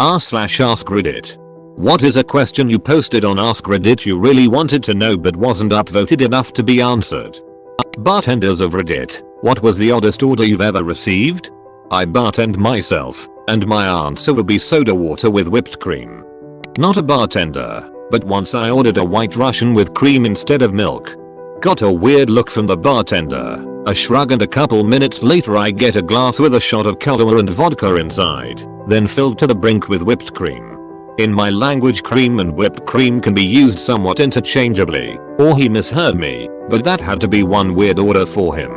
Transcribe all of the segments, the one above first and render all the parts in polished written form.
r/AskReddit. What is a question you posted on AskReddit you really wanted to know but wasn't upvoted enough to be answered? Bartenders of Reddit, what was the oddest order you've ever received? I bartend myself, and my answer would be soda water with whipped cream. Not a bartender, but once I ordered a white Russian with cream instead of milk. Got a weird look from the bartender, a shrug, and a couple minutes later I get a glass with a shot of Kahlua and vodka inside, then filled to the brink with whipped cream. In my language, cream and whipped cream can be used somewhat interchangeably, or he misheard me, but that had to be one weird order for him.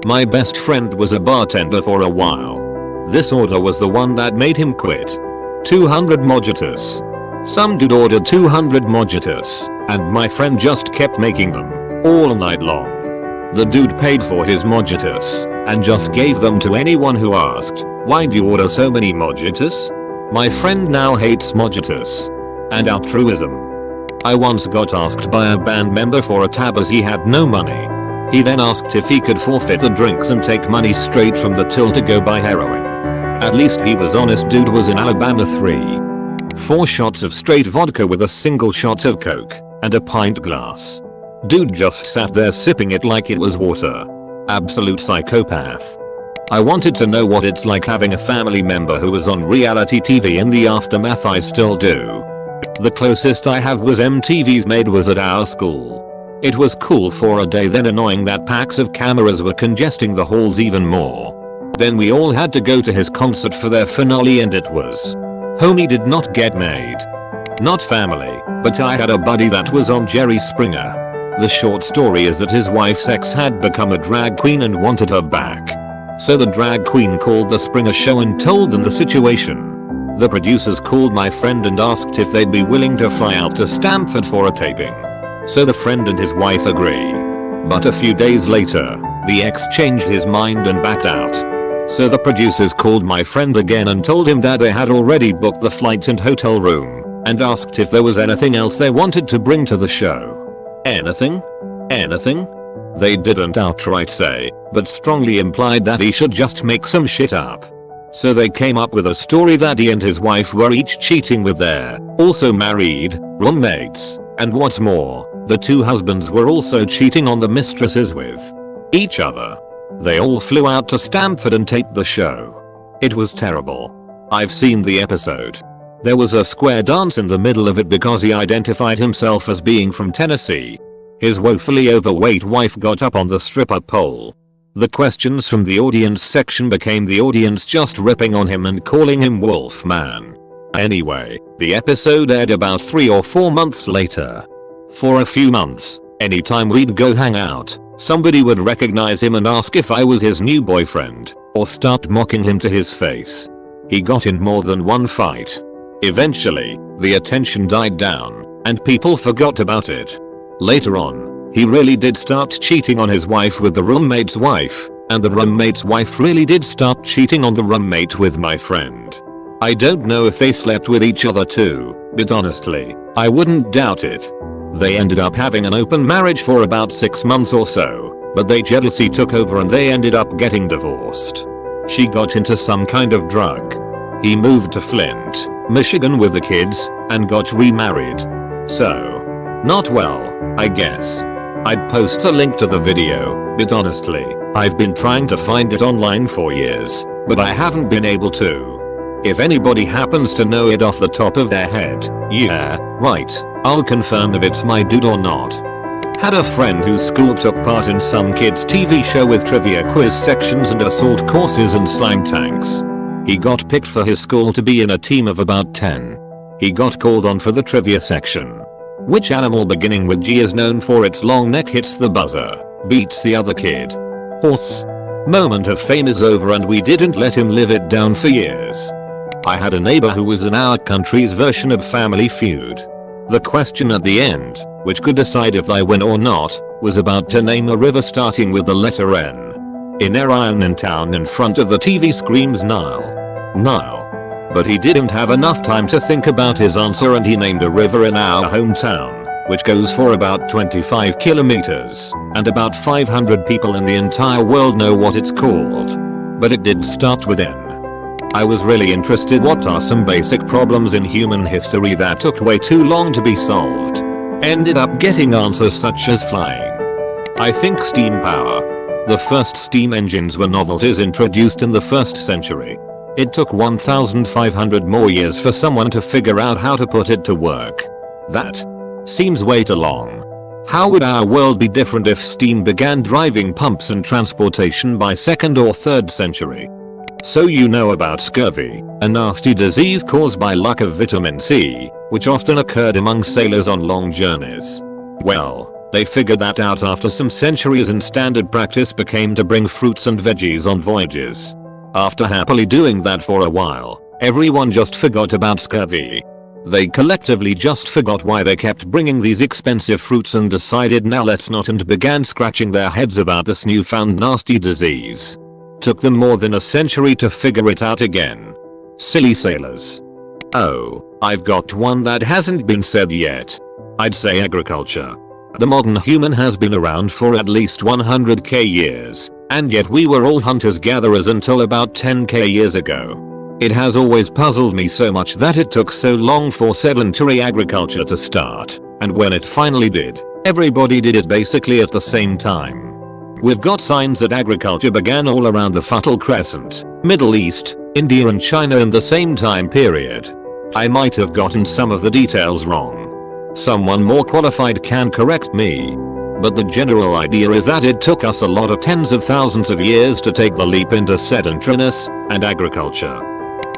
My best friend was a bartender for a while. This order was the one that made him quit. 200 mojitos. Some dude ordered 200 mojitos, and my friend just kept making them, all night long. The dude paid for his mojitos, and just gave them to anyone who asked, "Why'd you order so many mojitos?" My friend now hates mojitos. And altruism. I once got asked by a band member for a tab as he had no money. He then asked if he could forfeit the drinks and take money straight from the till to go buy heroin. At least he was honest. Dude was in Alabama. 4 shots of straight vodka with a single shot of coke, and a pint glass. Dude just sat there sipping it like it was water. Absolute psychopath. I wanted to know what it's like having a family member who was on reality TV in the aftermath. I still do. The closest I have was MTV's Maid was at our school. It was cool for a day, then annoying that packs of cameras were congesting the halls even more. Then we all had to go to his concert for their finale, and it was. Homie did not get made. Not family, but I had a buddy that was on Jerry Springer. The short story is that his wife's ex had become a drag queen and wanted her back. So the drag queen called the Springer show and told them the situation. The producers called my friend and asked if they'd be willing to fly out to Stamford for a taping. So the friend and his wife agree. But a few days later, the ex changed his mind and backed out. So the producers called my friend again and told him that they had already booked the flight and hotel room, and asked if there was anything else they wanted to bring to the show. Anything? Anything? They didn't outright say, but strongly implied that he should just make some shit up. So they came up with a story that he and his wife were each cheating with their, also married, roommates, and what's more, the 2 husbands were also cheating on the mistresses with each other. They all flew out to Stamford and taped the show. It was terrible. I've seen the episode. There was a square dance in the middle of it because he identified himself as being from Tennessee. His woefully overweight wife got up on the stripper pole. The questions from the audience section became the audience just ripping on him and calling him Wolf Man. Anyway, the episode aired about 3 or 4 months later. For a few months, anytime we'd go hang out, somebody would recognize him and ask if I was his new boyfriend, or start mocking him to his face. He got in more than one fight. Eventually, the attention died down, and people forgot about it. Later on, he really did start cheating on his wife with the roommate's wife, and the roommate's wife really did start cheating on the roommate with my friend. I don't know if they slept with each other too, but honestly, I wouldn't doubt it. They ended up having an open marriage for about 6 months or so, but their jealousy took over and they ended up getting divorced. She got into some kind of drug. He moved to Flint, Michigan with the kids, and got remarried. So, not well, I guess. I'd post a link to the video, but honestly, I've been trying to find it online for years, but I haven't been able to. If anybody happens to know it off the top of their head, yeah, right, I'll confirm if it's my dude or not. Had a friend whose school took part in some kids TV show with trivia quiz sections and assault courses and slime tanks. He got picked for his school to be in a team of about 10. He got called on for the trivia section. Which animal beginning with G is known for its long neck hits the buzzer, beats the other kid? Horse. Moment of fame is over and we didn't let him live it down for years. I had a neighbor who was in our country's version of Family Feud. The question at the end, which could decide if I win or not, was about to name a river starting with the letter N. In Iron town in front of the TV screams Nile. Nile. But he didn't have enough time to think about his answer and he named a river in our hometown, which goes for about 25 kilometers, and about 500 people in the entire world know what it's called. But it did start with N. I was really interested what are some basic problems in human history that took way too long to be solved. Ended up getting answers such as flying. I think steam power. The first steam engines were novelties introduced in the 1st century. It took 1,500 more years for someone to figure out how to put it to work. That seems way too long. How would our world be different if steam began driving pumps and transportation by 2nd or 3rd century? So you know about scurvy, a nasty disease caused by lack of vitamin C, which often occurred among sailors on long journeys. Well, they figured that out after some centuries and standard practice became to bring fruits and veggies on voyages. After happily doing that for a while, everyone just forgot about scurvy. They collectively just forgot why they kept bringing these expensive fruits and decided now let's not, and began scratching their heads about this newfound nasty disease. Took them more than a century to figure it out again. Silly sailors. Oh, I've got one that hasn't been said yet. I'd say agriculture. The modern human has been around for at least 100k years, and yet we were all hunters-gatherers until about 10k years ago. It has always puzzled me so much that it took so long for sedentary agriculture to start, and when it finally did, everybody did it basically at the same time. We've got signs that agriculture began all around the Fertile Crescent, Middle East, India and China in the same time period. I might have gotten some of the details wrong. Someone more qualified can correct me. But the general idea is that it took us a lot of tens of thousands of years to take the leap into sedentariness and agriculture.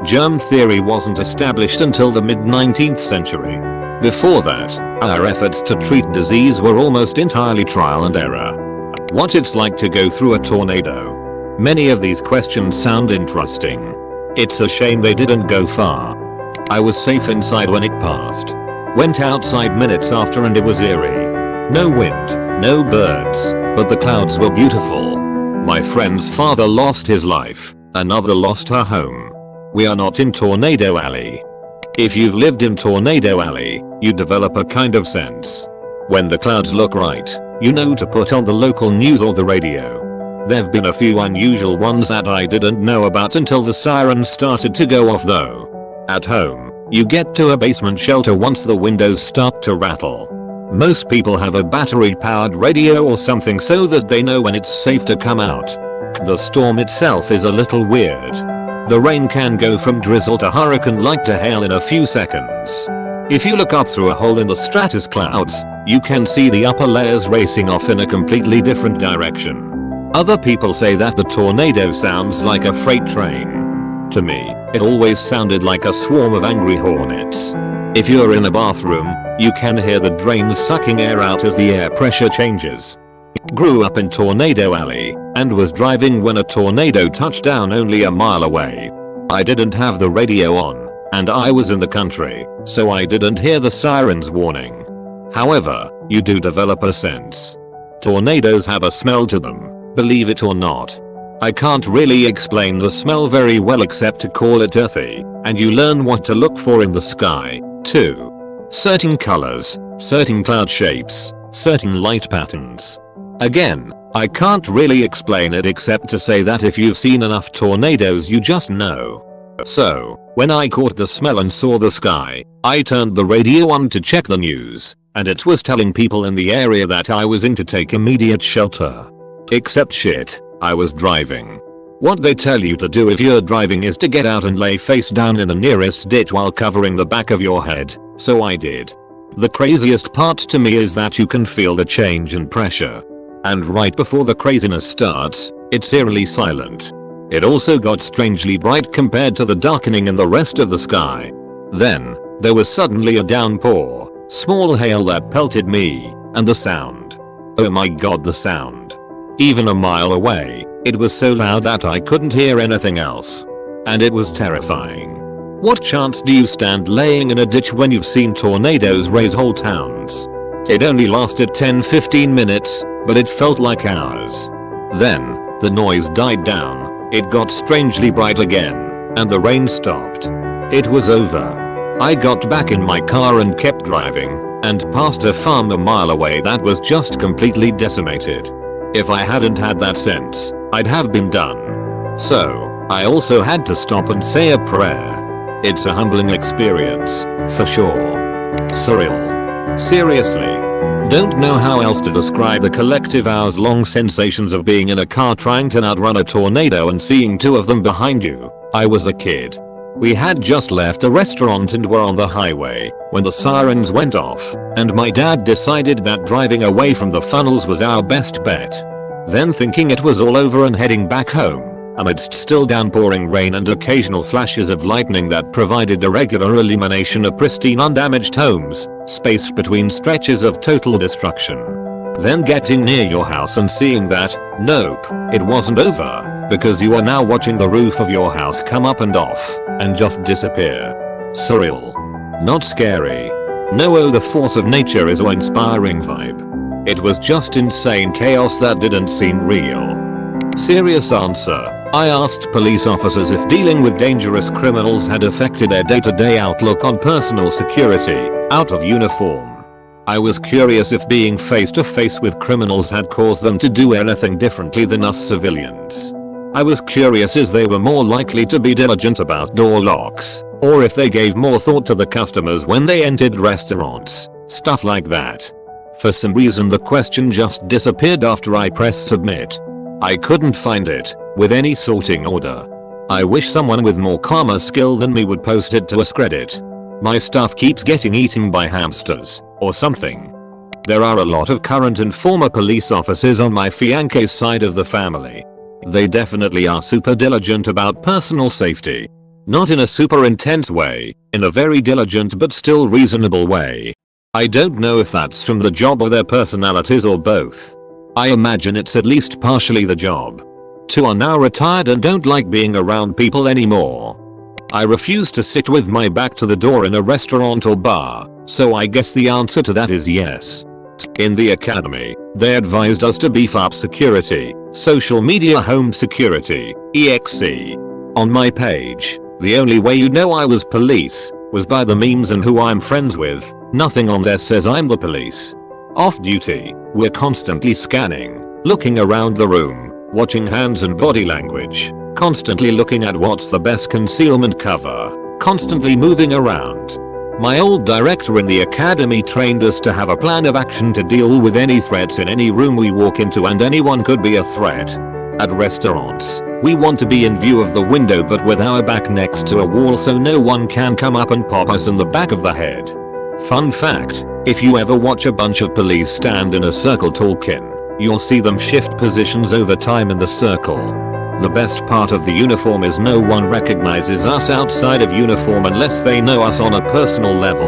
Germ theory wasn't established until the mid-19th century. Before that, our efforts to treat disease were almost entirely trial and error. What it's like to go through a tornado. Many of these questions sound interesting. It's a shame they didn't go far. I was safe inside when it passed. Went outside minutes after and it was eerie. No wind, no birds, but the clouds were beautiful. My friend's father lost his life, another lost her home. We are not in Tornado Alley. If you've lived in Tornado Alley, you develop a kind of sense. When the clouds look right, you know to put on the local news or the radio. There've been a few unusual ones that I didn't know about until the sirens started to go off though. At home, you get to a basement shelter once the windows start to rattle. Most people have a battery-powered radio or something so that they know when it's safe to come out. The storm itself is a little weird. The rain can go from drizzle to hurricane-like to hail in a few seconds. If you look up through a hole in the stratus clouds, you can see the upper layers racing off in a completely different direction. Other people say that the tornado sounds like a freight train. To me, it always sounded like a swarm of angry hornets. If you're in a bathroom, you can hear the drains sucking air out as the air pressure changes. Grew up in Tornado Alley, and was driving when a tornado touched down only a mile away. I didn't have the radio on, and I was in the country, so I didn't hear the sirens warning. However, you do develop a sense. Tornadoes have a smell to them, believe it or not. I can't really explain the smell very well except to call it earthy, and you learn what to look for in the sky, too. Certain colors, certain cloud shapes, certain light patterns. Again, I can't really explain it except to say that if you've seen enough tornadoes you just know. So, when I caught the smell and saw the sky, I turned the radio on to check the news, and it was telling people in the area that I was in to take immediate shelter. Except shit, I was driving. What they tell you to do if you're driving is to get out and lay face down in the nearest ditch while covering the back of your head, so I did. The craziest part to me is that you can feel the change in pressure. And right before the craziness starts, it's eerily silent. It also got strangely bright compared to the darkening in the rest of the sky. Then, there was suddenly a downpour, small hail that pelted me, and the sound. Oh my god, the sound. Even a mile away, it was so loud that I couldn't hear anything else. And it was terrifying. What chance do you stand laying in a ditch when you've seen tornadoes raise whole towns? It only lasted 10-15 minutes, but it felt like hours. Then, the noise died down, it got strangely bright again, and the rain stopped. It was over. I got back in my car and kept driving, and passed a farm a mile away that was just completely decimated. If I hadn't had that sense, I'd have been done. So, I also had to stop and say a prayer. It's a humbling experience, for sure. Surreal. Seriously. Don't know how else to describe the collective hours-long sensations of being in a car trying to outrun a tornado and seeing two of them behind you. I was a kid. We had just left a restaurant and were on the highway when the sirens went off, and my dad decided that driving away from the funnels was our best bet. Then, thinking it was all over and heading back home, amidst still downpouring rain and occasional flashes of lightning that provided a regular illumination of pristine undamaged homes, spaced between stretches of total destruction. Then getting near your house and seeing that, nope, it wasn't over, because you are now watching the roof of your house come up and off, and just disappear. Surreal. Not scary. No, oh, the force of nature is awe-inspiring vibe. It was just insane chaos that didn't seem real. Serious answer. I asked police officers if dealing with dangerous criminals had affected their day-to-day outlook on personal security, out of uniform. I was curious if being face to face with criminals had caused them to do anything differently than us civilians. I was curious as they were more likely to be diligent about door locks, or if they gave more thought to the customers when they entered restaurants, stuff like that. For some reason the question just disappeared after I pressed submit. I couldn't find it, with any sorting order. I wish someone with more karma skill than me would post it to AskReddit. My stuff keeps getting eaten by hamsters, or something. There are a lot of current and former police officers on my fiance's side of the family. They definitely are super diligent about personal safety. Not in a super intense way, in a very diligent but still reasonable way. I don't know if that's from the job or their personalities or both. I imagine it's at least partially the job. Two are now retired and don't like being around people anymore. I refuse to sit with my back to the door in a restaurant or bar, so I guess the answer to that is yes. In the academy, they advised us to beef up security, social media home security, EXE. On my page, the only way you'd know I was police was by the memes and who I'm friends with. Nothing on there says I'm the police. Off duty, we're constantly scanning, looking around the room, watching hands and body language, constantly looking at what's the best concealment cover, constantly moving around. My old director in the academy trained us to have a plan of action to deal with any threats in any room we walk into, and anyone could be a threat. At restaurants, we want to be in view of the window but with our back next to a wall so no one can come up and pop us in the back of the head. Fun fact, if you ever watch a bunch of police stand in a circle talking, you'll see them shift positions over time in the circle. The best part of the uniform is no one recognizes us outside of uniform unless they know us on a personal level.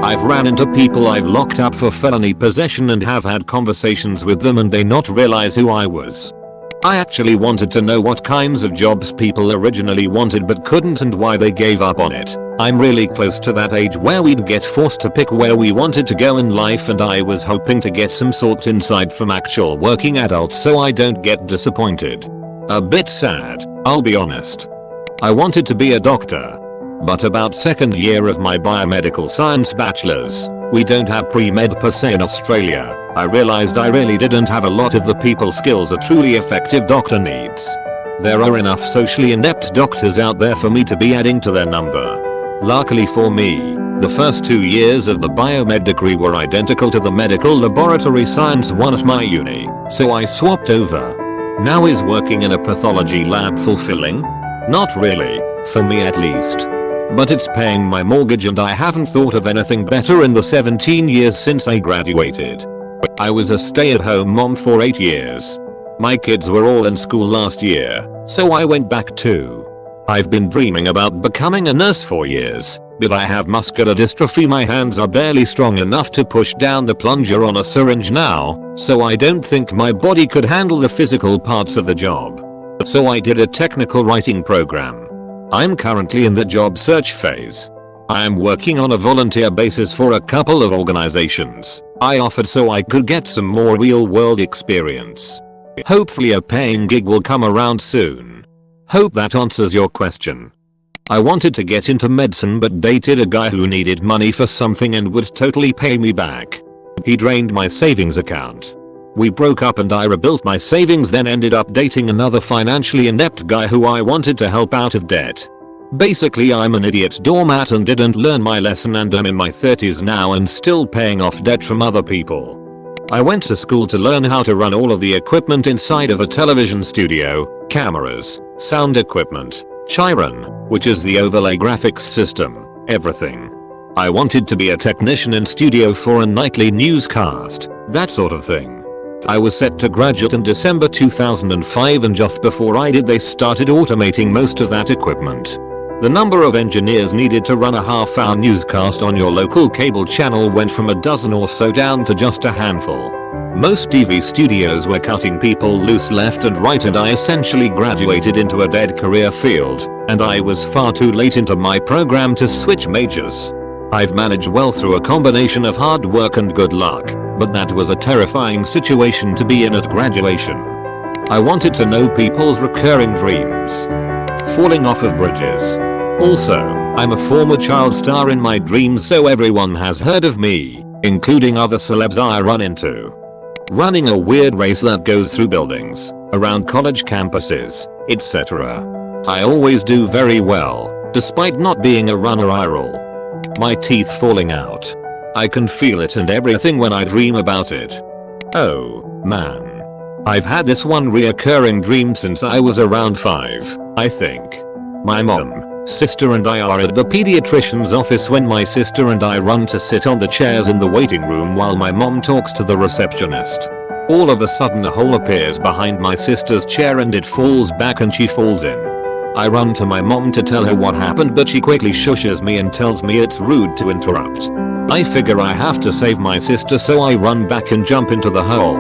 I've ran into people I've locked up for felony possession and have had conversations with them and they not realize who I was. I actually wanted to know what kinds of jobs people originally wanted but couldn't and why they gave up on it. I'm really close to that age where we'd get forced to pick where we wanted to go in life, and I was hoping to get some sort of insight from actual working adults so I don't get disappointed. A bit sad, I'll be honest. I wanted to be a doctor. But about second year of my biomedical science bachelor's, we don't have pre-med per se in Australia, I realized I really didn't have a lot of the people skills a truly effective doctor needs. There are enough socially inept doctors out there for me to be adding to their number. Luckily for me, the first 2 years of the biomed degree were identical to the medical laboratory science one at my uni, so I swapped over. Now is working in a pathology lab fulfilling? Not really, for me at least. But it's paying my mortgage and I haven't thought of anything better in the 17 years since I graduated. I was a stay-at-home mom for 8 years. My kids were all in school last year, so I went back too. I've been dreaming about becoming a nurse for years, but I have muscular dystrophy. My hands are barely strong enough to push down the plunger on a syringe now, so I don't think my body could handle the physical parts of the job. So I did a technical writing program. I'm currently in the job search phase. I am working on a volunteer basis for a couple of organizations I offered so I could get some more real-world experience. Hopefully a paying gig will come around soon. Hope that answers your question. I wanted to get into medicine but dated a guy who needed money for something and would totally pay me back. He drained my savings account. We broke up and I rebuilt my savings, then ended up dating another financially inept guy who I wanted to help out of debt. Basically I'm an idiot doormat and didn't learn my lesson, and I'm in my 30s now and still paying off debt from other people. I went to school to learn how to run all of the equipment inside of a television studio, cameras, sound equipment, Chiron, which is the overlay graphics system, everything. I wanted to be a technician in studio for a nightly newscast, that sort of thing. I was set to graduate in December 2005, and just before I did they started automating most of that equipment. The number of engineers needed to run a half-hour newscast on your local cable channel went from a dozen or so down to just a handful. Most TV studios were cutting people loose left and right, and I essentially graduated into a dead career field, and I was far too late into my program to switch majors. I've managed well through a combination of hard work and good luck, but that was a terrifying situation to be in at graduation. I wanted to know people's recurring dreams. Falling off of bridges. Also, I'm a former child star in my dreams, so everyone has heard of me, including other celebs I run into. Running a weird race that goes through buildings, around college campuses, etc. I always do very well, despite not being a runner. I roll. My teeth falling out. I can feel it and everything when I dream about it. Oh, man. I've had this one reoccurring dream since I was around 5, I think. My mom, sister and I are at the pediatrician's office when my sister and I run to sit on the chairs in the waiting room while my mom talks to the receptionist. All of a sudden a hole appears behind my sister's chair and it falls back and she falls in. I run to my mom to tell her what happened, but she quickly shushes me and tells me it's rude to interrupt. I figure I have to save my sister, so I run back and jump into the hole.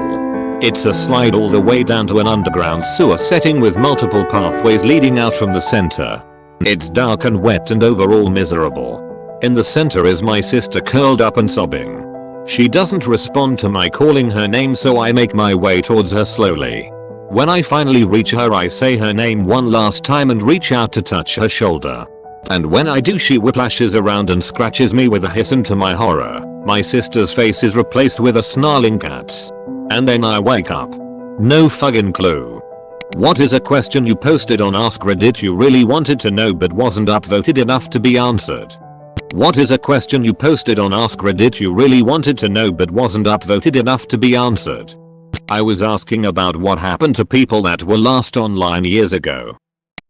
It's a slide all the way down to an underground sewer setting with multiple pathways leading out from the center. It's dark and wet and overall miserable. In the center is my sister curled up and sobbing. She doesn't respond to my calling her name, so I make my way towards her slowly. When I finally reach her, I say her name one last time and reach out to touch her shoulder. And when I do, she whiplashes around and scratches me with a hiss, and to my horror, my sister's face is replaced with a snarling cat's. And then I wake up. No fucking clue. What is a question you posted on AskReddit you really wanted to know but wasn't upvoted enough to be answered? What is a question you posted on AskReddit you really wanted to know but wasn't upvoted enough to be answered? I was asking about what happened to people that were last online years ago.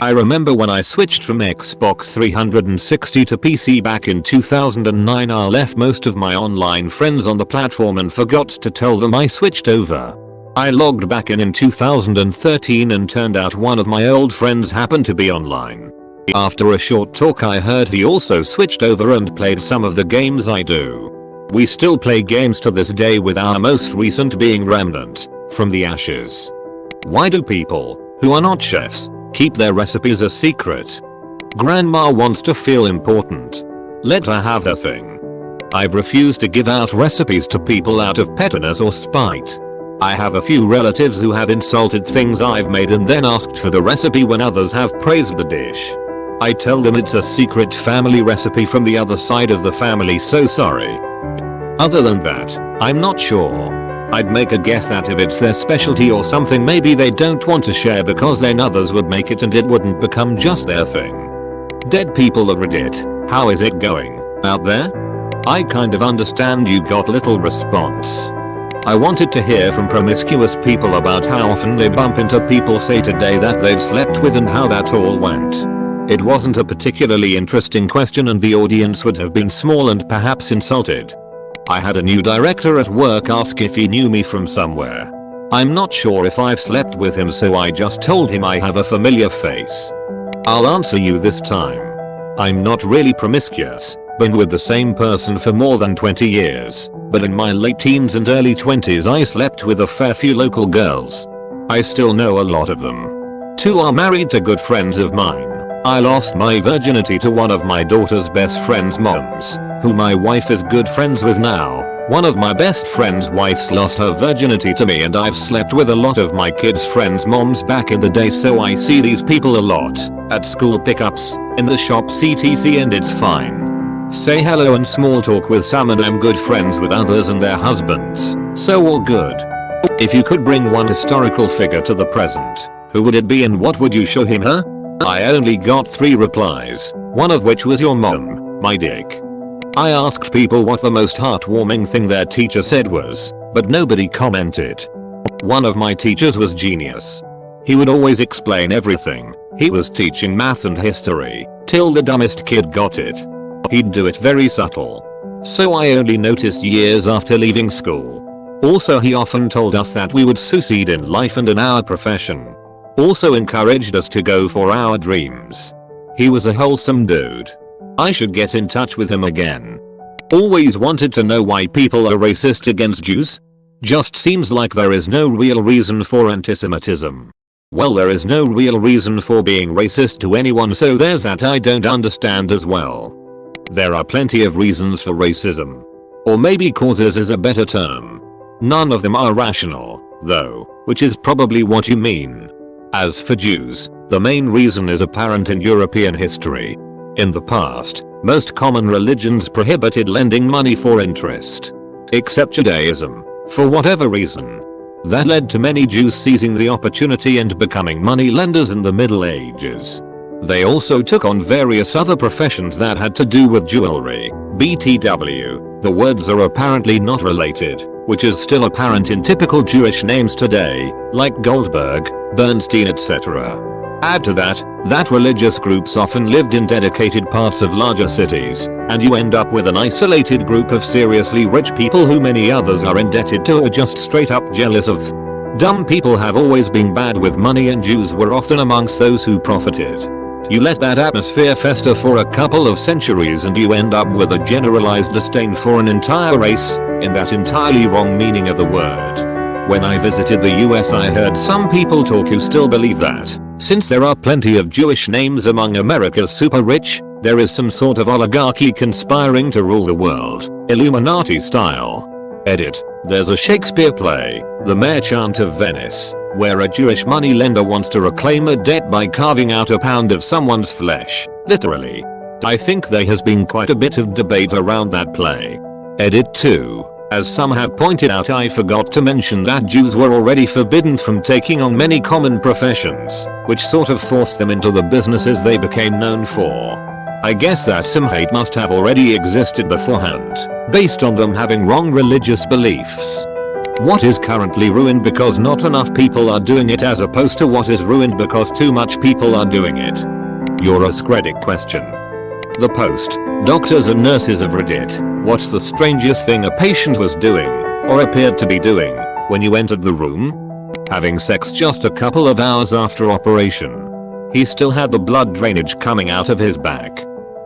I remember when I switched from Xbox 360 to PC back in 2009, I left most of my online friends on the platform and forgot to tell them I switched over. I logged back in 2013 and turned out one of my old friends happened to be online. After a short talk I heard he also switched over and played some of the games I do. We still play games to this day, with our most recent being Remnant, From the Ashes. Why do people, who are not chefs, keep their recipes a secret? Grandma wants to feel important. Let her have her thing. I've refused to give out recipes to people out of pettiness or spite. I have a few relatives who have insulted things I've made and then asked for the recipe when others have praised the dish. I tell them it's a secret family recipe from the other side of the family, so sorry. Other than that, I'm not sure. I'd make a guess that if it's their specialty or something, maybe they don't want to share because then others would make it and it wouldn't become just their thing. Dead people of Reddit, how is it going out there? I kind of understand you got little response. I wanted to hear from promiscuous people about how often they bump into people say today that they've slept with and how that all went. It wasn't a particularly interesting question and the audience would have been small and perhaps insulted. I had a new director at work ask if he knew me from somewhere. I'm not sure if I've slept with him, so I just told him I have a familiar face. I'll answer you this time. I'm not really promiscuous, been with the same person for more than 20 years, but in my late teens and early 20s I slept with a fair few local girls. I still know a lot of them. 2 are married to good friends of mine. I lost my virginity to one of my daughter's best friend's moms, who my wife is good friends with now. One of my best friend's wives lost her virginity to me, and I've slept with a lot of my kids' friends' moms back in the day, so I see these people a lot, at school pickups, in the shops etc, and it's fine. Say hello and small talk with some, and I'm good friends with others and their husbands, so all good. If you could bring one historical figure to the present, who would it be and what would you show him her? I only got 3 replies, one of which was your mom, my dick. I asked people what the most heartwarming thing their teacher said was, but nobody commented. One of my teachers was genius. He would always explain everything. He was teaching math and history, till the dumbest kid got it. He'd do it very subtle. So I only noticed years after leaving school. Also he often told us that we would succeed in life and in our profession. Also encouraged us to go for our dreams. He was a wholesome dude. I should get in touch with him again. Always wanted to know why people are racist against Jews? Just seems like there is no real reason for antisemitism. Well, there is no real reason for being racist to anyone, so there's that I don't understand as well. There are plenty of reasons for racism. Or maybe causes is a better term. None of them are rational, though, which is probably what you mean. As for Jews, the main reason is apparent in European history. In the past, most common religions prohibited lending money for interest. Except Judaism, for whatever reason. That led to many Jews seizing the opportunity and becoming money lenders in the Middle Ages. They also took on various other professions that had to do with jewelry, BTW. The words are apparently not related, which is still apparent in typical Jewish names today, like Goldberg, Bernstein, etc. Add to that religious groups often lived in dedicated parts of larger cities, and you end up with an isolated group of seriously rich people who many others are indebted to or just straight up jealous of. Dumb people have always been bad with money, and Jews were often amongst those who profited. You let that atmosphere fester for a couple of centuries and you end up with a generalized disdain for an entire race, in that entirely wrong meaning of the word. When I visited the US, I heard some people talk who still believe that, since there are plenty of Jewish names among America's super rich, there is some sort of oligarchy conspiring to rule the world, Illuminati style. Edit. There's a Shakespeare play, The Merchant of Venice, where a Jewish moneylender wants to reclaim a debt by carving out a pound of someone's flesh, literally. I think there has been quite a bit of debate around that play. Edit 2. As some have pointed out, I forgot to mention that Jews were already forbidden from taking on many common professions, which sort of forced them into the businesses they became known for. I guess that some hate must have already existed beforehand, based on them having wrong religious beliefs. What is currently ruined because not enough people are doing it, as opposed to what is ruined because too much people are doing it? Your AskReddit question. The post, doctors and nurses of Reddit. What's the strangest thing a patient was doing, or appeared to be doing, when you entered the room? Having sex just a couple of hours after operation. He still had the blood drainage coming out of his back.